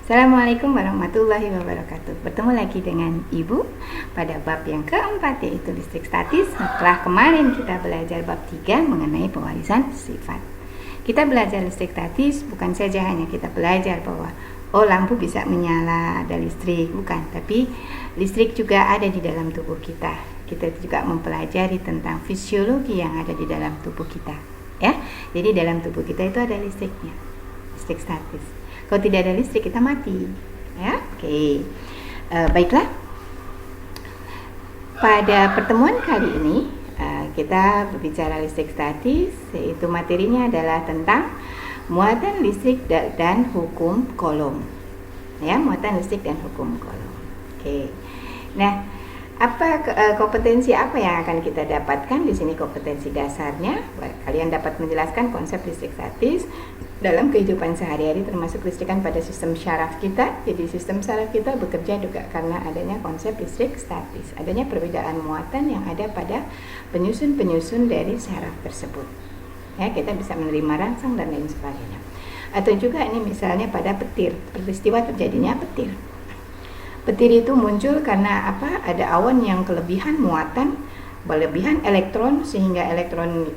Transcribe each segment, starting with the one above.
Assalamualaikum warahmatullahi wabarakatuh. Bertemu lagi dengan Ibu pada bab yang keempat, yaitu listrik statis. Setelah kemarin kita belajar bab 3 mengenai pewarisan sifat. Kita belajar listrik statis bukan saja hanya kita belajar bahwa lampu bisa menyala, ada listrik, bukan, tapi listrik juga ada di dalam tubuh kita. Kita juga mempelajari tentang fisiologi yang ada di dalam tubuh kita, ya. Jadi dalam tubuh kita itu ada listriknya, listrik statis. Kalau tidak ada listrik kita mati, ya. Oke. Baiklah. Pada pertemuan kali ini kita berbicara listrik statis, yaitu materinya adalah tentang muatan listrik dan hukum Coulomb. Ya, muatan listrik dan hukum Coulomb. Oke. Nah, kompetensi apa yang akan kita dapatkan di sini? Kompetensi dasarnya, kalian dapat menjelaskan konsep listrik statis dalam kehidupan sehari-hari, termasuk listrikan pada sistem syaraf kita. Jadi sistem syaraf kita bekerja juga karena adanya konsep listrik statis, adanya perbedaan muatan yang ada pada penyusun-penyusun dari syaraf tersebut. Ya, kita bisa menerima rangsang dan lain sebagainya. Atau juga ini misalnya pada petir, peristiwa terjadinya petir. Petir itu muncul karena apa? Ada awan yang kelebihan muatan, berlebihan elektron, sehingga elektron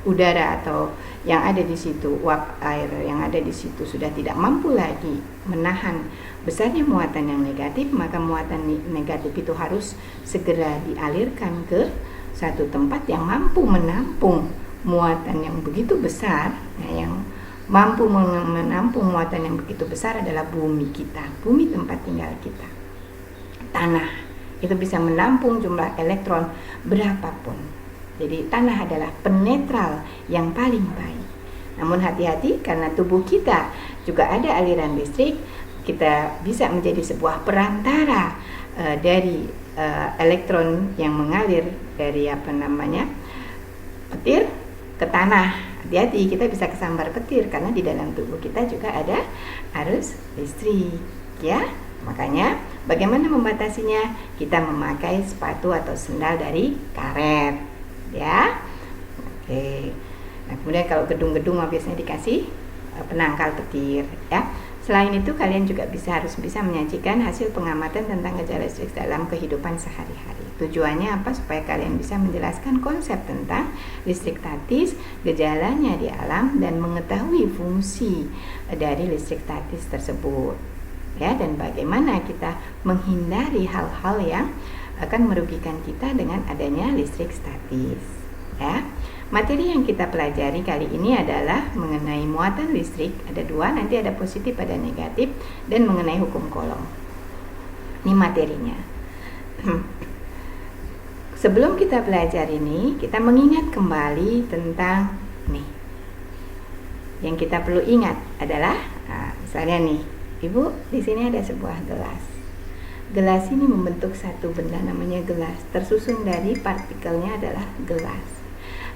udara atau yang ada di situ, uap air yang ada di situ sudah tidak mampu lagi menahan besarnya muatan yang negatif, maka muatan negatif itu harus segera dialirkan ke satu tempat yang mampu menampung muatan yang begitu besar. Nah, yang mampu menampung muatan yang begitu besar adalah bumi kita, bumi tempat tinggal kita. Tanah itu bisa menampung jumlah elektron berapapun. Jadi tanah adalah penetral yang paling baik. Namun hati-hati, karena tubuh kita juga ada aliran listrik, kita bisa menjadi sebuah perantara dari elektron yang mengalir dari petir ke tanah. Hati-hati, kita bisa kesambar petir karena di dalam tubuh kita juga ada arus listrik, ya. Makanya bagaimana membatasinya? Kita memakai sepatu atau sendal dari karet, ya. Oke. Nah, kemudian kalau gedung-gedung biasanya dikasih penangkal petir, ya. Selain itu, kalian juga harus bisa menyajikan hasil pengamatan tentang gejala listrik dalam kehidupan sehari-hari. Tujuannya apa? Supaya kalian bisa menjelaskan konsep tentang listrik statis, gejalanya di alam, dan mengetahui fungsi dari listrik statis tersebut, ya, dan bagaimana kita menghindari hal-hal yang akan merugikan kita dengan adanya listrik statis, ya. Materi yang kita pelajari kali ini adalah mengenai muatan listrik, ada dua, nanti ada positif, ada negatif, dan mengenai hukum Coulomb. Ini materinya. Sebelum kita belajar ini, kita mengingat kembali tentang nih. Yang kita perlu ingat adalah, misalnya nih, Ibu, di sini ada sebuah gelas. Gelas ini membentuk satu benda namanya gelas, tersusun dari partikelnya adalah gelas.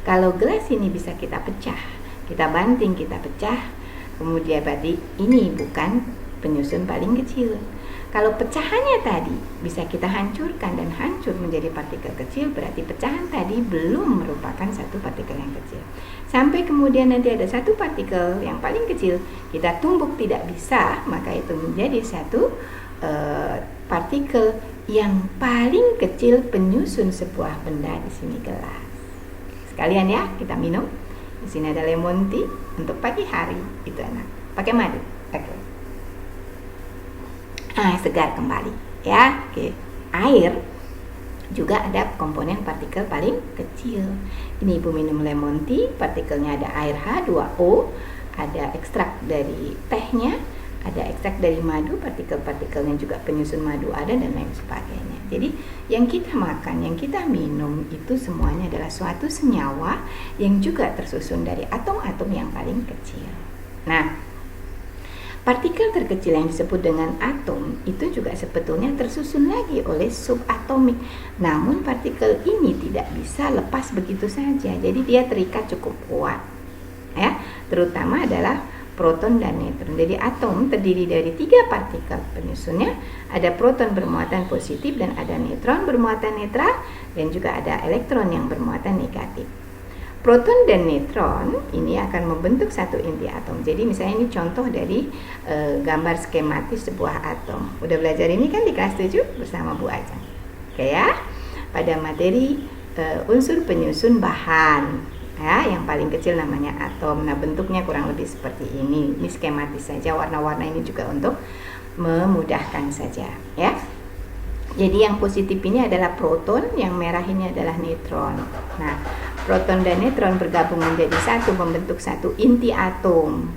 Kalau gelas ini bisa kita pecah, kita banting, kita pecah, kemudian berarti ini bukan penyusun paling kecil. Kalau pecahannya tadi bisa kita hancurkan dan hancur menjadi partikel kecil, berarti pecahan tadi belum merupakan satu partikel yang kecil. Sampai kemudian nanti ada satu partikel yang paling kecil, kita tumbuk tidak bisa, maka itu menjadi satu partikel yang paling kecil penyusun sebuah benda, di sini gelas. Sekalian ya, kita minum. Di sini ada lemon tea untuk pagi hari, itu enak. Pakai madu. Oke. Segar kembali, ya. Oke. Air juga ada komponen partikel paling kecil. Ini Ibu minum lemon tea, partikelnya ada air H2O, ada ekstrak dari tehnya, ada ekstrak dari madu, partikel-partikelnya juga penyusun madu ada, dan lain sebagainya. Jadi yang kita makan, yang kita minum itu semuanya adalah suatu senyawa yang juga tersusun dari atom-atom yang paling kecil. Nah, partikel terkecil yang disebut dengan atom itu juga sebetulnya tersusun lagi oleh subatomik. Namun partikel ini tidak bisa lepas begitu saja. Jadi dia terikat cukup kuat, ya. Terutama adalah proton dan neutron. Jadi atom terdiri dari 3 partikel penyusunnya. Ada proton bermuatan positif dan ada neutron bermuatan netral, dan juga ada elektron yang bermuatan negatif. Proton dan neutron ini akan membentuk satu inti atom. Jadi misalnya ini contoh dari gambar skematis sebuah atom. Udah belajar ini kan di kelas 7 bersama Bu Ajeng. Oke ya. Pada materi unsur penyusun bahan. Ya, yang paling kecil namanya atom. Nah, bentuknya kurang lebih seperti ini. Ini skematis saja, warna-warna ini juga untuk memudahkan saja, ya. Jadi yang positif ini adalah proton, yang merah ini adalah neutron. Nah, proton dan neutron bergabung menjadi satu, membentuk satu inti atom.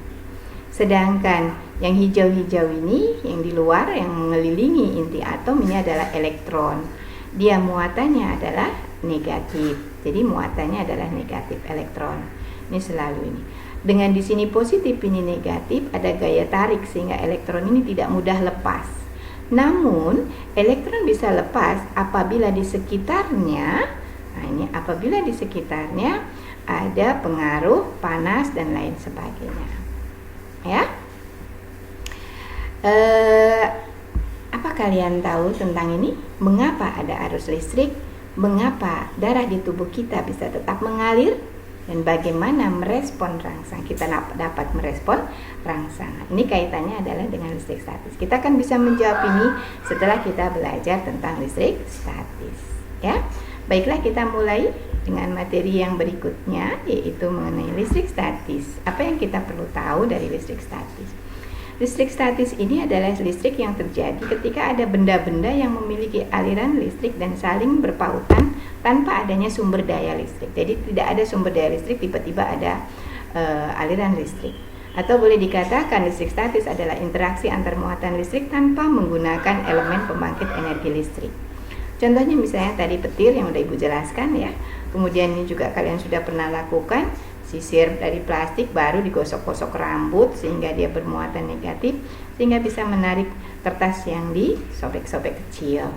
Sedangkan yang hijau-hijau ini, yang di luar, yang mengelilingi inti atom ini adalah elektron. Dia muatannya adalah negatif. Jadi muatannya adalah negatif elektron. Ini selalu ini. Dengan di sini positif ini negatif, ada gaya tarik sehingga elektron ini tidak mudah lepas. Namun, elektron bisa lepas apabila di sekitarnya, nah ini apabila di sekitarnya ada pengaruh panas dan lain sebagainya. Ya. Apa kalian tahu tentang ini? Mengapa ada arus listrik? Mengapa darah di tubuh kita bisa tetap mengalir? Dan bagaimana merespon rangsang? Kita dapat merespon rangsangan. Ini kaitannya adalah dengan listrik statis. Kita akan bisa menjawab ini setelah kita belajar tentang listrik statis. Ya, baiklah kita mulai dengan materi yang berikutnya, yaitu mengenai listrik statis. Apa yang kita perlu tahu dari listrik statis? Listrik statis ini adalah listrik yang terjadi ketika ada benda-benda yang memiliki aliran listrik dan saling berpautan tanpa adanya sumber daya listrik. Jadi tidak ada sumber daya listrik, tiba-tiba ada aliran listrik. Atau boleh dikatakan listrik statis adalah interaksi antar muatan listrik tanpa menggunakan elemen pembangkit energi listrik. Contohnya misalnya tadi petir yang udah Ibu jelaskan ya. Kemudian ini juga kalian sudah pernah lakukan, sisir dari plastik baru digosok-gosok rambut sehingga dia bermuatan negatif, sehingga bisa menarik kertas yang disobek-sobek kecil.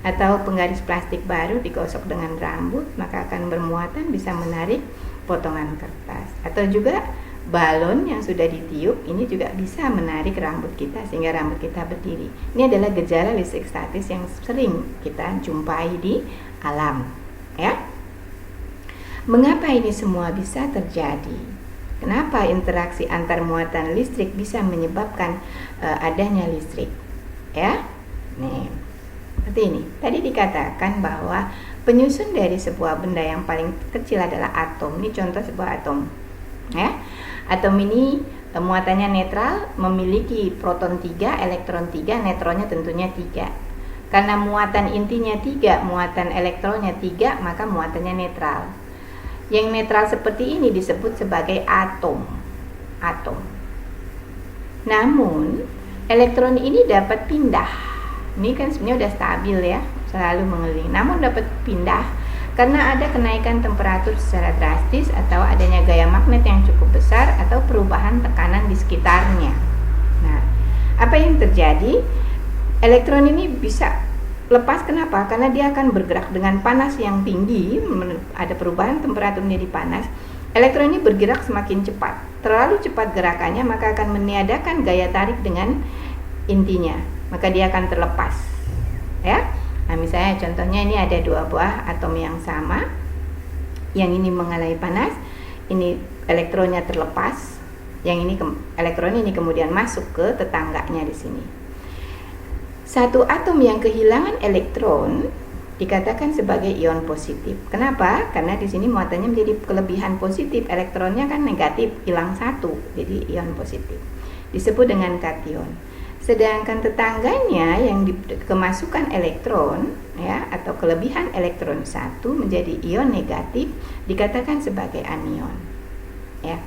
Atau penggaris plastik baru digosok dengan rambut, maka akan bermuatan bisa menarik potongan kertas. Atau juga balon yang sudah ditiup ini juga bisa menarik rambut kita sehingga rambut kita berdiri. Ini adalah gejala listrik statis yang sering kita jumpai di alam, ya. Mengapa ini semua bisa terjadi? Kenapa interaksi antar muatan listrik bisa menyebabkan adanya listrik? Ya, nih, seperti ini. Tadi dikatakan bahwa penyusun dari sebuah benda yang paling kecil adalah atom. Ini contoh sebuah atom. Ya, atom ini muatannya netral, memiliki proton 3, elektron 3, neutronnya tentunya 3. Karena muatan intinya 3, muatan elektronnya 3, maka muatannya netral. Yang netral seperti ini disebut sebagai atom. Namun, elektron ini dapat pindah. Ini kan sebenarnya udah stabil ya, selalu mengelilingi. Namun dapat pindah karena ada kenaikan temperatur secara drastis atau adanya gaya magnet yang cukup besar atau perubahan tekanan di sekitarnya. Nah, apa yang terjadi? Elektron ini bisa lepas, kenapa? Karena dia akan bergerak dengan panas yang tinggi, ada perubahan temperatur menjadi panas. Elektron ini bergerak semakin cepat. Terlalu cepat gerakannya maka akan meniadakan gaya tarik dengan intinya. Maka dia akan terlepas. Ya. Nah, misalnya contohnya ini ada dua buah atom yang sama. Yang ini mengalami panas, ini elektronnya terlepas. Yang ini elektron ini kemudian masuk ke tetangganya di sini. Satu atom yang kehilangan elektron dikatakan sebagai ion positif. Kenapa? Karena di sini muatannya menjadi kelebihan positif, elektronnya kan negatif, hilang satu, jadi ion positif. Disebut dengan kation. Sedangkan tetangganya yang kemasukan elektron ya atau kelebihan elektron satu menjadi ion negatif dikatakan sebagai anion. Ya.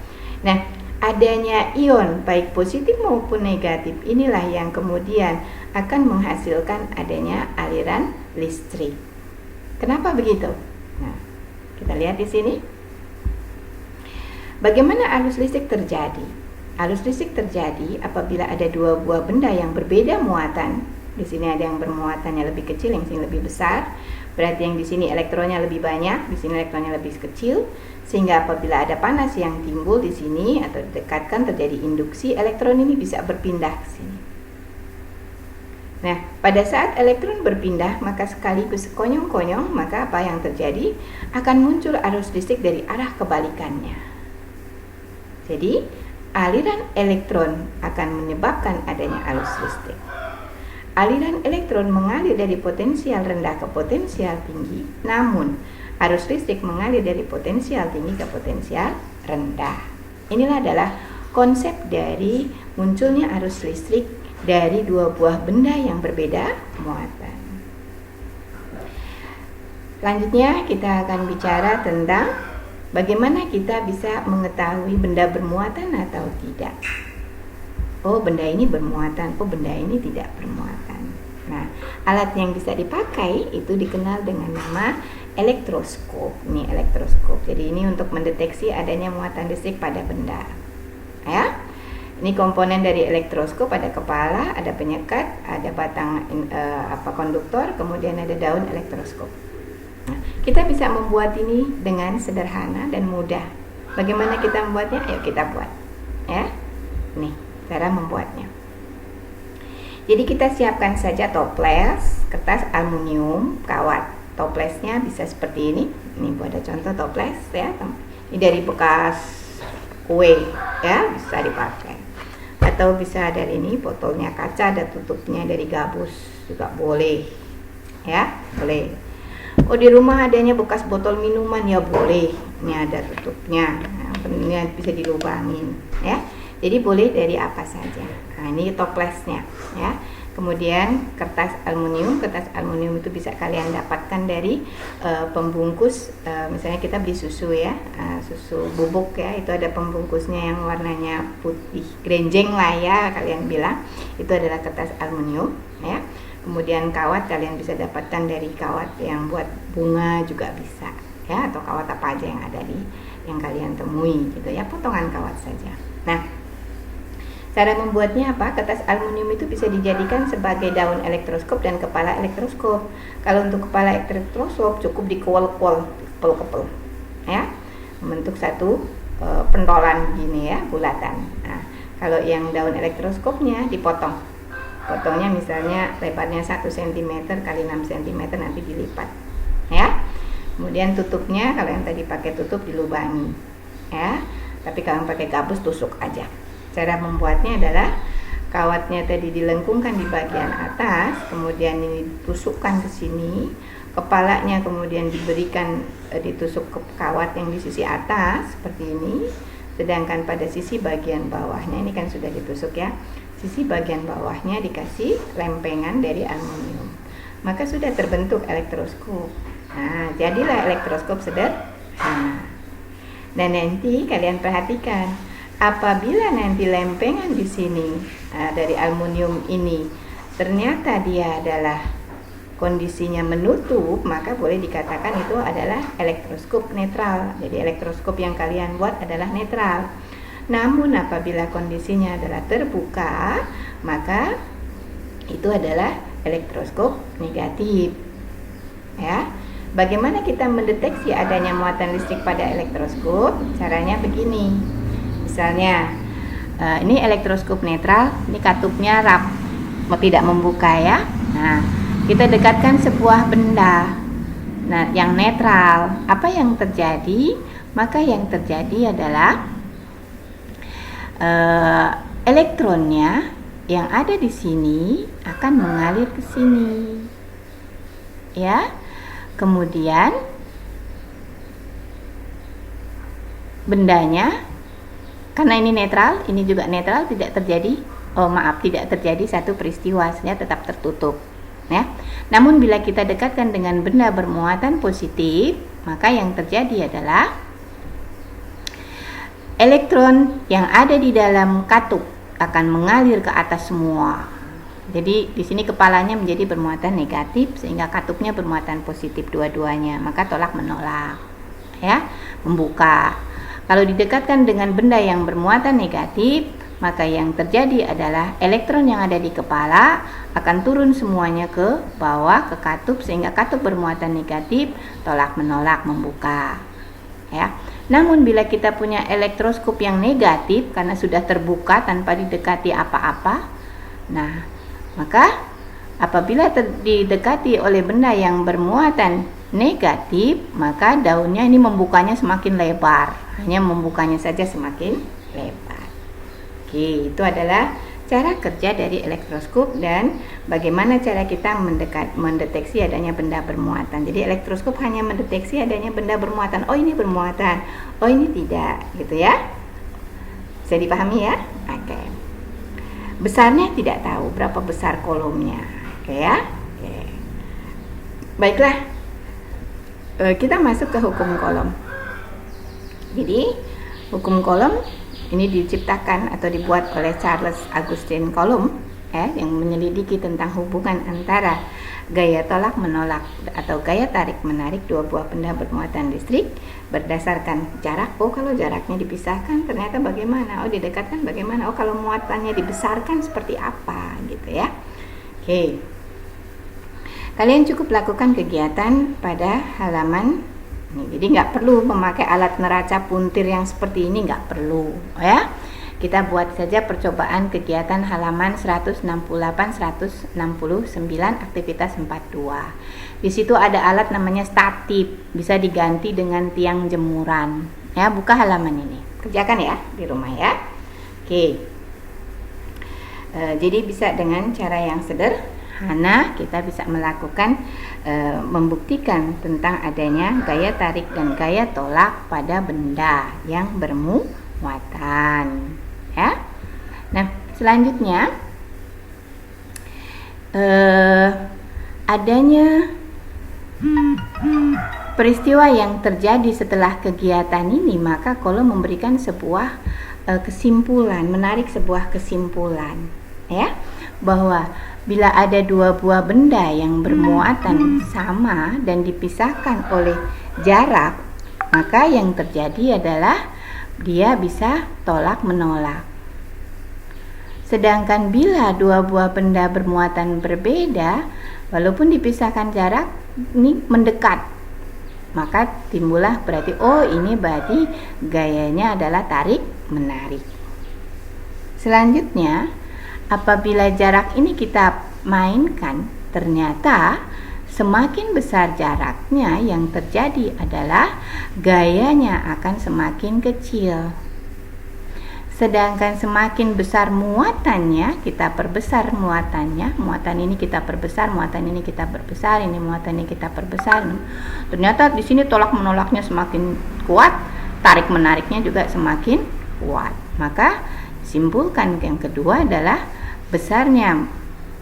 Nah, adanya ion baik positif maupun negatif inilah yang kemudian akan menghasilkan adanya aliran listrik. Kenapa begitu? Nah, kita lihat di sini. Bagaimana arus listrik terjadi? Arus listrik terjadi apabila ada dua buah benda yang berbeda muatan. Di sini ada yang bermuatannya lebih kecil, yang sini lebih besar. Berarti yang di sini elektronnya lebih banyak, di sini elektronnya lebih kecil. Sehingga apabila ada panas yang timbul di sini atau didekatkan terjadi induksi, elektron ini bisa berpindah ke sini. Nah, pada saat elektron berpindah, maka sekaligus konyong-konyong, maka apa yang terjadi? Akan muncul arus listrik dari arah kebalikannya. Jadi, aliran elektron akan menyebabkan adanya arus listrik. Aliran elektron mengalir dari potensial rendah ke potensial tinggi, namun arus listrik mengalir dari potensial tinggi ke potensial rendah. Inilah adalah konsep dari munculnya arus listrik dari dua buah benda yang berbeda muatan. Selanjutnya kita akan bicara tentang bagaimana kita bisa mengetahui benda bermuatan atau tidak. Oh, benda ini bermuatan, oh benda ini tidak bermuatan. Nah, alat yang bisa dipakai itu dikenal dengan nama elektroskop. Ini elektroskop. Jadi ini untuk mendeteksi adanya muatan listrik pada benda. Ya. Ini komponen dari elektroskop, ada kepala, ada penyekat, ada batang konduktor, kemudian ada daun elektroskop. Nah, kita bisa membuat ini dengan sederhana dan mudah. Bagaimana kita membuatnya? Ayo kita buat. Ya. Nih, cara membuatnya. Jadi kita siapkan saja toples, kertas aluminium, kawat. Toplesnya bisa seperti ini. Ini buat ada contoh toples ya. Ini dari bekas kue ya, bisa dipakai. Atau bisa dari ini botolnya kaca, ada tutupnya dari gabus juga boleh ya, boleh. Oh, di rumah adanya bekas botol minuman ya boleh, ini ada tutupnya. Nah, ini bisa dilubangin ya, jadi boleh dari apa saja. Nah, ini toplesnya ya. Kemudian kertas aluminium itu bisa kalian dapatkan dari pembungkus, misalnya kita beli susu ya, susu bubuk ya, itu ada pembungkusnya yang warnanya putih grenjeng lah ya kalian bilang, itu adalah kertas aluminium ya. Kemudian kawat kalian bisa dapatkan dari kawat yang buat bunga juga bisa ya, atau kawat apa aja yang ada yang kalian temui gitu ya, potongan kawat saja. Nah, cara membuatnya apa? Kertas aluminium itu bisa dijadikan sebagai daun elektroskop dan kepala elektroskop. Kalau untuk kepala elektroskop cukup dikepul-kepul ya, membentuk satu pentolan gini ya, bulatan. Nah, kalau yang daun elektroskopnya dipotong. Potongnya misalnya lebarnya 1 cm kali 6 cm, nanti dilipat ya. Kemudian tutupnya, kalau yang tadi pakai tutup dilubangi ya. Tapi kalau pakai gabus tusuk aja. Cara membuatnya adalah kawatnya tadi dilengkungkan di bagian atas, kemudian ini ditusukkan ke sini, kepalanya kemudian diberikan ditusuk ke kawat yang di sisi atas seperti ini, sedangkan pada sisi bagian bawahnya ini kan sudah ditusuk ya, sisi bagian bawahnya dikasih lempengan dari aluminium, maka sudah terbentuk elektroskop. Nah, jadilah elektroskop sederhana. Dan nanti kalian perhatikan, apabila nanti lempengan di sini dari aluminium ini ternyata dia adalah kondisinya menutup, maka boleh dikatakan itu adalah elektroskop netral. Jadi elektroskop yang kalian buat adalah netral. Namun apabila kondisinya adalah terbuka, maka itu adalah elektroskop negatif. Ya. Bagaimana kita mendeteksi adanya muatan listrik pada elektroskop? Caranya begini. Misalnya ini elektroskop netral, ini katupnya tidak membuka ya. Nah, kita dekatkan sebuah benda yang netral. Apa yang terjadi? Maka yang terjadi adalah elektronnya yang ada di sini akan mengalir ke sini ya. Kemudian bendanya, karena ini netral, ini juga netral, tidak terjadi satu peristiwa, sehingga tetap tertutup ya. Namun bila kita dekatkan dengan benda bermuatan positif, maka yang terjadi adalah elektron yang ada di dalam katup akan mengalir ke atas semua. Jadi di sini kepalanya menjadi bermuatan negatif, sehingga katupnya bermuatan positif dua-duanya, maka tolak menolak ya, membuka. Kalau didekatkan dengan benda yang bermuatan negatif, maka yang terjadi adalah elektron yang ada di kepala akan turun semuanya ke bawah, ke katup, sehingga katup bermuatan negatif, tolak menolak membuka ya. Namun bila kita punya elektroskop yang negatif, karena sudah terbuka tanpa didekati apa-apa, nah maka Apabila didekati oleh benda yang bermuatan negatif, maka daunnya ini membukanya semakin lebar, hanya membukanya saja semakin lebar. Oke, itu adalah cara kerja dari elektroskop dan bagaimana cara kita mendeteksi adanya benda bermuatan. Jadi elektroskop hanya mendeteksi adanya benda bermuatan. Oh, ini bermuatan, oh ini tidak, gitu ya. Bisa dipahami ya? Oke. Besarnya tidak tahu, berapa besar kolomnya. Oke ya. Oke. Baiklah. Kita masuk ke hukum kolom. Jadi, hukum kolom ini diciptakan atau dibuat oleh Charles Augustin Coulomb yang menyelidiki tentang hubungan antara gaya tolak menolak atau gaya tarik menarik dua buah benda bermuatan listrik berdasarkan jarak. Oh, kalau jaraknya dipisahkan ternyata bagaimana? Oh, didekatkan bagaimana? Oh, kalau muatannya dibesarkan seperti apa, gitu ya. Oke. Kalian cukup lakukan kegiatan pada halaman ini. Jadi nggak perlu memakai alat neraca puntir yang seperti ini, nggak perlu ya. Kita buat saja percobaan kegiatan halaman 168-169 aktivitas 42. Di situ ada alat namanya statif, bisa diganti dengan tiang jemuran. Ya, buka halaman ini. Kerjakan ya di rumah ya. Oke. Jadi bisa dengan cara yang sederhana kita bisa melakukan membuktikan tentang adanya gaya tarik dan gaya tolak pada benda yang bermuatan ya. Nah, selanjutnya adanya peristiwa yang terjadi setelah kegiatan ini, maka Coulomb memberikan sebuah kesimpulan, menarik sebuah kesimpulan ya, bahwa bila ada dua buah benda yang bermuatan sama dan dipisahkan oleh jarak, maka yang terjadi adalah dia bisa tolak menolak. Sedangkan bila dua buah benda bermuatan berbeda, walaupun dipisahkan jarak, ini mendekat, maka timbullah berarti ini berarti gayanya adalah tarik menarik. Selanjutnya, apabila jarak ini kita mainkan, ternyata semakin besar jaraknya, yang terjadi adalah gayanya akan semakin kecil. Sedangkan semakin besar muatannya, kita perbesar muatannya. Muatan ini kita perbesar, muatan ini kita perbesar, ini muatan ini kita perbesar. Ternyata di sini tolak menolaknya semakin kuat, tarik menariknya juga semakin kuat. Maka simpulkan yang kedua adalah besarnya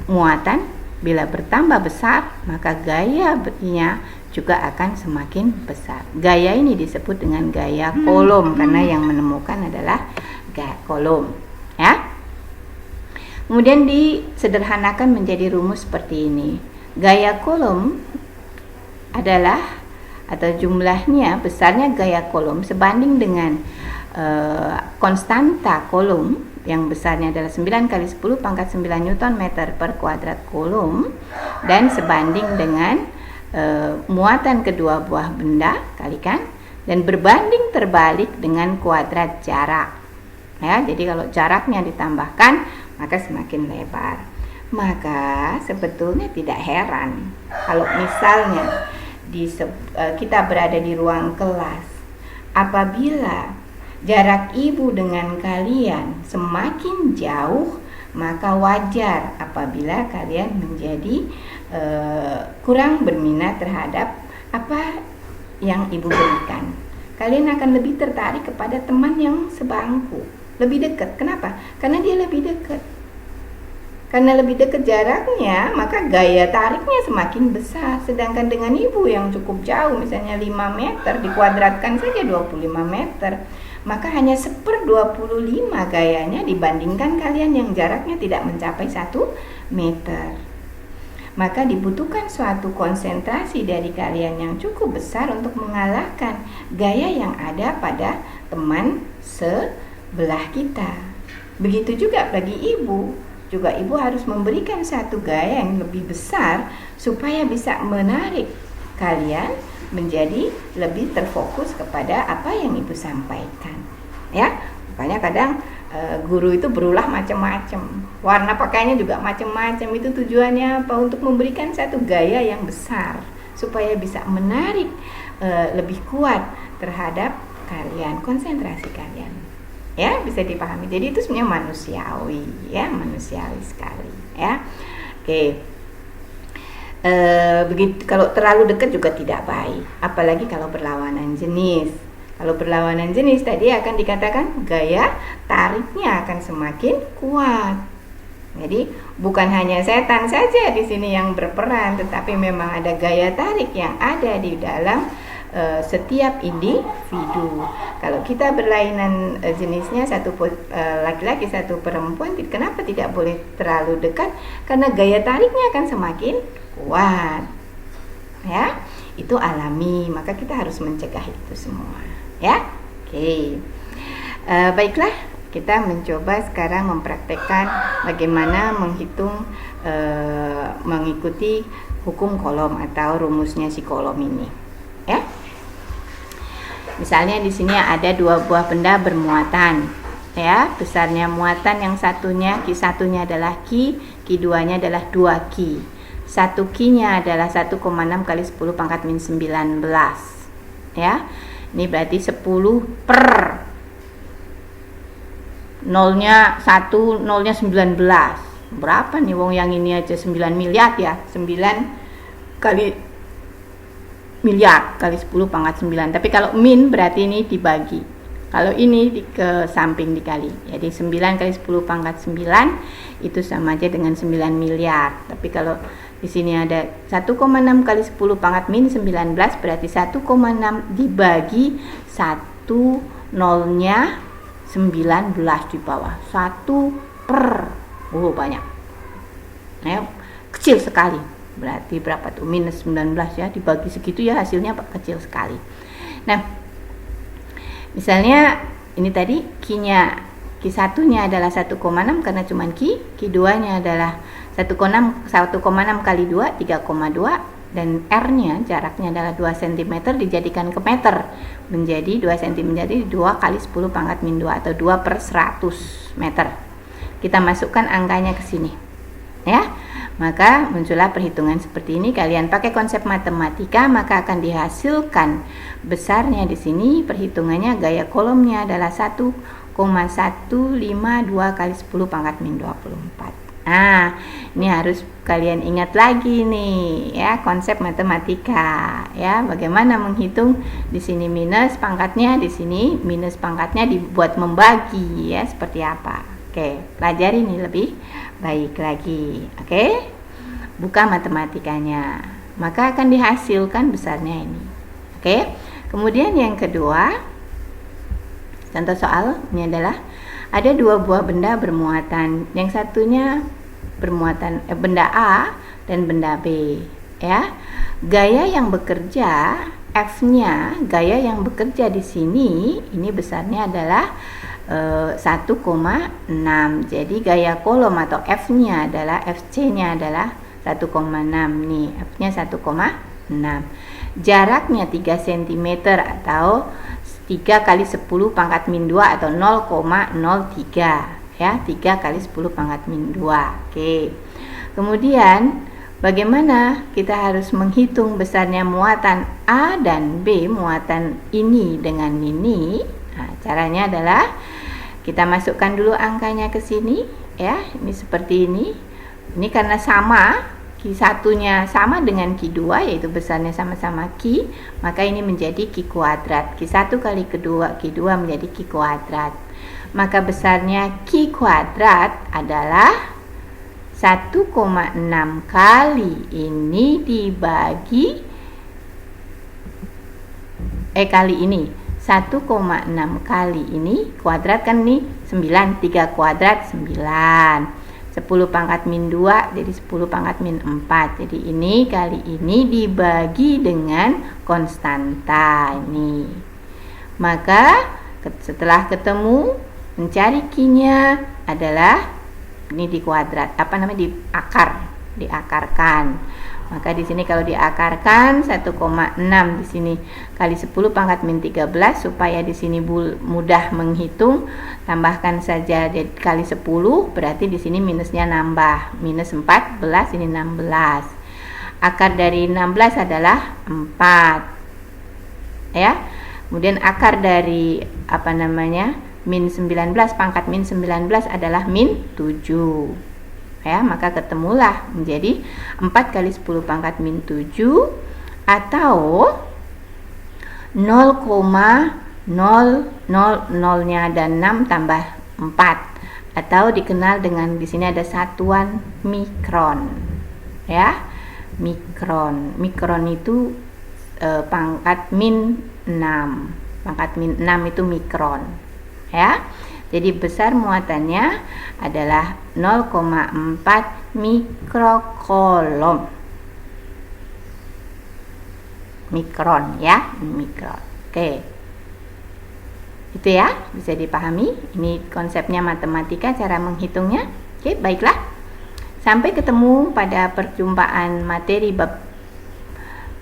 muatan bila bertambah besar, maka gayanya juga akan semakin besar. Gaya ini disebut dengan gaya Coulomb karena yang menemukan adalah gaya Coulomb ya. Kemudian disederhanakan menjadi rumus seperti ini. Gaya Coulomb adalah atau jumlahnya, besarnya gaya Coulomb sebanding dengan konstanta Coulomb yang besarnya adalah 9 kali 10 pangkat 9 Newton meter per kuadrat Coulomb, dan sebanding dengan muatan kedua buah benda kalikan, dan berbanding terbalik dengan kuadrat jarak ya. Jadi kalau jaraknya ditambahkan maka semakin lebar. Maka sebetulnya tidak heran kalau misalnya kita berada di ruang kelas, apabila jarak ibu dengan kalian semakin jauh, maka wajar apabila kalian menjadi kurang berminat terhadap apa yang ibu berikan. Kalian akan lebih tertarik kepada teman yang sebangku, lebih dekat. Kenapa? Karena dia lebih dekat. Karena lebih dekat jaraknya, maka gaya tariknya semakin besar. Sedangkan dengan ibu yang cukup jauh, misalnya 5 meter, dikuadratkan saja 25 meter, maka hanya 1/25 gayanya dibandingkan kalian yang jaraknya tidak mencapai 1 meter. Maka dibutuhkan suatu konsentrasi dari kalian yang cukup besar untuk mengalahkan gaya yang ada pada teman sebelah kita. Begitu juga bagi ibu. Juga ibu harus memberikan satu gaya yang lebih besar supaya bisa menarik kalian menjadi lebih terfokus kepada apa yang ibu sampaikan ya. Makanya kadang guru itu berulah macam-macam, warna pakainya juga macam-macam. Itu tujuannya apa? Untuk memberikan satu gaya yang besar supaya bisa menarik lebih kuat terhadap kalian, konsentrasi kalian. Ya, bisa dipahami. Jadi itu sebenarnya manusiawi, ya, manusiawi sekali, ya. Oke. Begitu, kalau terlalu dekat juga tidak baik, apalagi kalau berlawanan jenis. Kalau berlawanan jenis tadi akan dikatakan gaya tariknya akan semakin kuat. Jadi bukan hanya setan saja di sini yang berperan, tetapi memang ada gaya tarik yang ada di dalam setiap individu. Kalau kita berlainan jenisnya, satu laki-laki satu perempuan, kenapa tidak boleh terlalu dekat? Karena gaya tariknya akan semakin kuat. Ya, itu alami, maka kita harus mencegah itu semua. Ya, oke. Baiklah, kita mencoba sekarang mempraktekkan bagaimana menghitung, mengikuti hukum kolom atau rumusnya si kolom ini. Ya, misalnya di sini ada dua buah benda bermuatan. Ya, besarnya muatan yang satunya, Q satunya adalah Q, Q2 nya adalah 2 Q. 1 Q-nya adalah 1,6 kali 10 pangkat min 19. Ya. Ini berarti 10 per nolnya 1, nolnya 19. Berapa nih wong yang ini aja 9 miliar ya. 9 kali miliar kali 10 pangkat 9. Tapi kalau min berarti ini dibagi. Kalau ini ke samping dikali. Jadi 9 kali 10 pangkat 9 itu sama aja dengan 9 miliar. Tapi kalau di sini ada 1,6 kali 10 pangkat min 19, berarti 1,6 dibagi 1 nolnya 19 di bawah. 1 per. Banyak. Nah, kecil sekali. Berarti berapa tuh? Minus 19 ya, dibagi segitu ya hasilnya kecil sekali. Nah, misalnya ini tadi Q-nya, Q1-nya adalah 1,6 karena cuma Q, Q2-nya adalah 1,6 kali 2, 3,2, dan R-nya jaraknya adalah 2 cm dijadikan ke meter, menjadi 2 cm, menjadi 2 kali 10 pangkat min 2 atau 2 per 100 meter. Kita masukkan angkanya ke sini. Ya. Maka muncullah perhitungan seperti ini. Kalian pakai konsep matematika, maka akan dihasilkan besarnya di sini. Perhitungannya gaya kolomnya adalah 1,152 kali 10 pangkat min 24. Nah, ini harus kalian ingat lagi nih ya, konsep matematika ya. Bagaimana menghitung di sini minus pangkatnya, di sini minus pangkatnya dibuat membagi ya, seperti apa. Oke, pelajari ini lebih baik lagi. Oke. Buka matematikanya. Maka akan dihasilkan besarnya ini. Oke. Kemudian yang kedua, contoh soal ini adalah ada dua buah benda bermuatan. Yang satunya bermuatan benda A dan benda B, ya. Gaya yang bekerja, F-nya, gaya yang bekerja di sini ini besarnya adalah 1,6. Jadi gaya kolom atau F-nya adalah, FC-nya adalah 1,6 nih. F-nya 1,6. Jaraknya 3 cm atau 3 kali 10 pangkat min 2 atau 0,03 ya, 3 kali 10 pangkat min 2. Oke. Kemudian bagaimana kita harus menghitung besarnya muatan A dan B, muatan ini dengan ini? Nah, caranya adalah kita masukkan dulu angkanya ke sini ya. Ini seperti ini. Ini karena sama, Q1-nya sama dengan Q2, yaitu besarnya sama-sama Q, maka ini menjadi Q kuadrat. Q1 kali Q2 menjadi Q kuadrat. Maka besarnya Q kuadrat adalah 1,6 kali ini dibagi kali ini 1,6 kali ini kuadrat kan nih 9, 3 kuadrat 9, 10 pangkat min 2 jadi 10 pangkat min 4. Jadi ini kali ini dibagi dengan konstanta ini. Maka setelah ketemu, mencari Q-nya adalah ini di kuadrat, apa namanya, di akar diakarkan. Maka di sini kalau diakarkan 1,6 di sini kali 10 pangkat min 13 supaya di sini mudah menghitung, tambahkan saja kali 10, berarti di sini minusnya nambah. Minus 14 ini 16. Akar dari 16 adalah 4. Ya. Kemudian akar dari min 19 pangkat min 19 adalah min 7. Ya, maka ketemulah menjadi 4 kali 10 pangkat min 7 atau 0,000-nya dan 6 tambah 4, atau dikenal dengan di sini ada satuan mikron. Ya, mikron. Mikron itu pangkat min 6. Pangkat min 6 itu mikron. Ya. Jadi besar muatannya adalah 0,4 mikrokolom. Mikron ya, mikron. Oke. Itu ya, bisa dipahami. Ini konsepnya matematika, cara menghitungnya. Oke, baiklah. Sampai ketemu pada perjumpaan materi bab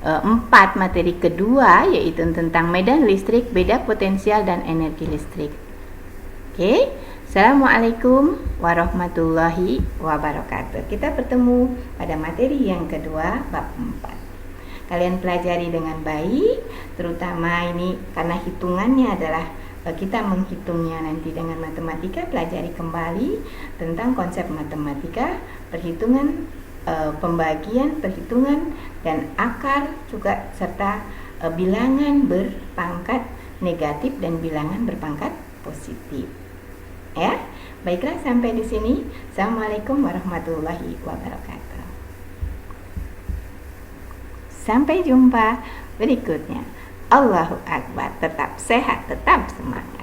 4 materi kedua, yaitu tentang medan listrik, beda potensial dan energi listrik. Oke, Assalamualaikum warahmatullahi wabarakatuh. Kita bertemu pada materi yang kedua bab 4. Kalian pelajari dengan baik, terutama ini karena hitungannya adalah kita menghitungnya nanti dengan matematika. Pelajari kembali tentang konsep matematika, perhitungan, pembagian, perhitungan, dan akar juga, serta bilangan berpangkat negatif dan bilangan berpangkat positif. Ya, baiklah, sampai di sini. Assalamualaikum warahmatullahi wabarakatuh. Sampai jumpa berikutnya. Allahu Akbar. Tetap sehat, tetap semangat.